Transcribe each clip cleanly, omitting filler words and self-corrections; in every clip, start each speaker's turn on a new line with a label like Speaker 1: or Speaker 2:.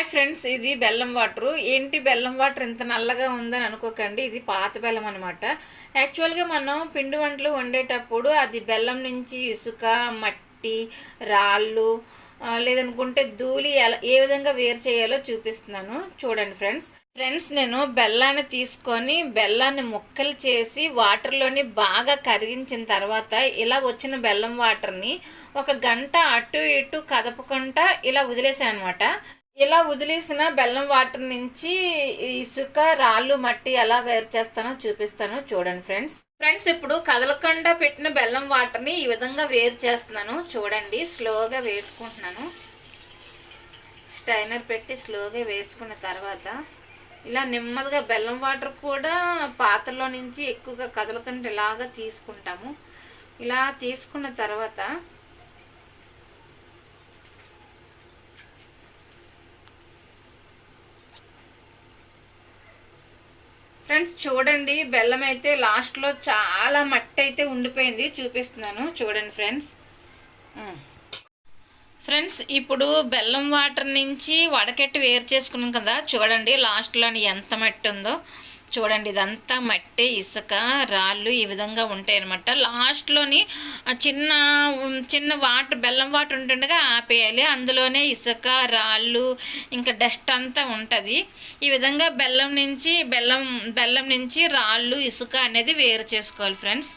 Speaker 1: Hi friends, ఇది బెల్లం water. ఏంటి బెల్లం వాటర్ ఇంత నల్లగా ఉందని అనుకోకండి. ఇది పాత బెల్లం అనమాట. యాక్చువల్గా మనం పిండి వంటలు వండేటప్పుడు అది బెల్లం నుంచి ఇసుక, మట్టి, రాళ్ళు లేదనుకుంటే ధూళి ఏ విధంగా వేరు చేయాలో చూపిస్తున్నాను. చూడండి ఫ్రెండ్స్ నేను బెల్లాన్ని తీసుకొని బెల్లాన్ని ముక్కలు చేసి వాటర్లోని బాగా కరిగించిన తర్వాత ఇలా వచ్చిన బెల్లం వాటర్ని 1 గంట అటు ఇటు కదపకుండా ఇలా వదిలేసాను అనమాట. ఇలా వదిలేసిన బెల్లం వాటర్ నుంచి ఇసుక, రాళ్ళు, మట్టి ఎలా వేరు చేస్తానో చూపిస్తాను. చూడండి ఫ్రెండ్స్ ఇప్పుడు కదలకుండా పెట్టిన బెల్లం వాటర్ని ఈ విధంగా వేరు చేస్తున్నాను. చూడండి, స్లోగా వేసుకుంటున్నాను. స్టైనర్ పెట్టి స్లోగా వేసుకున్న తర్వాత ఇలా నెమ్మదిగా బెల్లం వాటర్ కూడా పాత్రలో నుంచి ఎక్కువగా కదలకుండా ఇలాగా తీసుకుంటాము. ఇలా తీసుకున్న తర్వాత ఫ్రెండ్స్ చూడండి, బెల్లం అయితే లాస్ట్లో చాలా మట్టి అయితే ఉండిపోయింది. చూపిస్తున్నాను చూడండి ఫ్రెండ్స్ ఇప్పుడు బెల్లం వాటర్ నుంచి వడకెట్టి వేరు చేసుకున్నాం కదా. చూడండి లాస్ట్లోని ఎంత మట్టి ఉందో. చూడండి, ఇదంతా మట్టి, ఇసుక, రాళ్ళు ఈ విధంగా ఉంటాయి అన్నమాట. లాస్ట్లోని చిన్న చిన్న బెల్లం వాటర్ ఉంటుండగా ఆపేయాలి. అందులోనే ఇసుక, రాళ్ళు, ఇంకా డస్ట్ అంతా ఉంటుంది. ఈ విధంగా బెల్లం నుంచి రాళ్ళు, ఇసుక అనేది వేరు చేసుకోవాలి ఫ్రెండ్స్.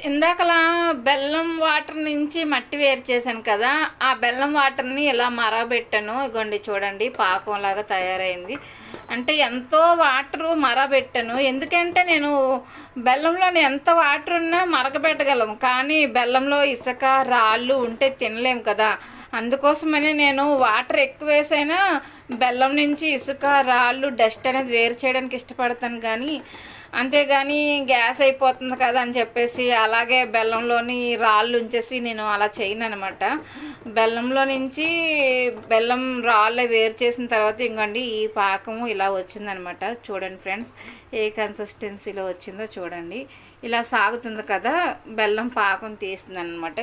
Speaker 1: ఇందాకలా బెల్లం వాటర్ నుంచి మట్టి వేరు చేశాను కదా, ఆ బెల్లం వాటర్ని ఇలా మరగబెట్టాను. ఇగోండి చూడండి, పాకంలాగా తయారైంది. అంటే ఎంతో వాటరు మరగబెట్టాను. ఎందుకంటే నేను బెల్లంలోని ఎంత వాటర్ ఉన్నా మరగబెట్టగలం, కానీ బెల్లంలో ఇసుక, రాళ్ళు ఉంటే తినలేము కదా. అందుకోసమని నేను వాటర్ ఎక్కువ వేసైనా బెల్లం నుంచి ఇసుక, రాళ్ళు, డస్ట్ అనేది వేరు చేయడానికి ఇష్టపడతాను. కానీ అంతేగాని గ్యాస్ అయిపోతుంది కదా అని చెప్పేసి అలాగే బెల్లంలోని రాళ్ళు ఉంచేసి నేను అలా చేయను అనమాట. బెల్లంలో నుంచి బెల్లం రాళ్ళు వేరు చేసిన తర్వాత ఇంకోండి ఈ పాకము ఇలా వచ్చిందనమాట. చూడండి ఫ్రెండ్స్, ఏ కన్సిస్టెన్సీలో వచ్చిందో చూడండి. ఇలా సాగుతుంది కదా, బెల్లం పాకం తీస్తుంది అనమాట.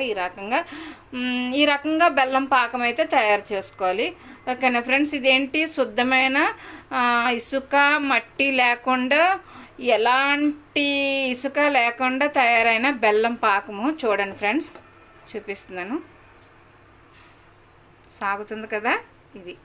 Speaker 1: ఈ రకంగా బెల్లం పాకం అయితే తయారు చేసుకోవాలి. ఓకేనా ఫ్రెండ్స్, ఇదేంటి శుద్ధమైన ఇసుక, మట్టి లేకుండా, ఎలాంటి ఇసుక లేకుండా తయారైన బెల్లం పాకము. చూడండి ఫ్రెండ్స్, చూపిస్తున్నాను. సాగుతుంది కదా ఇది.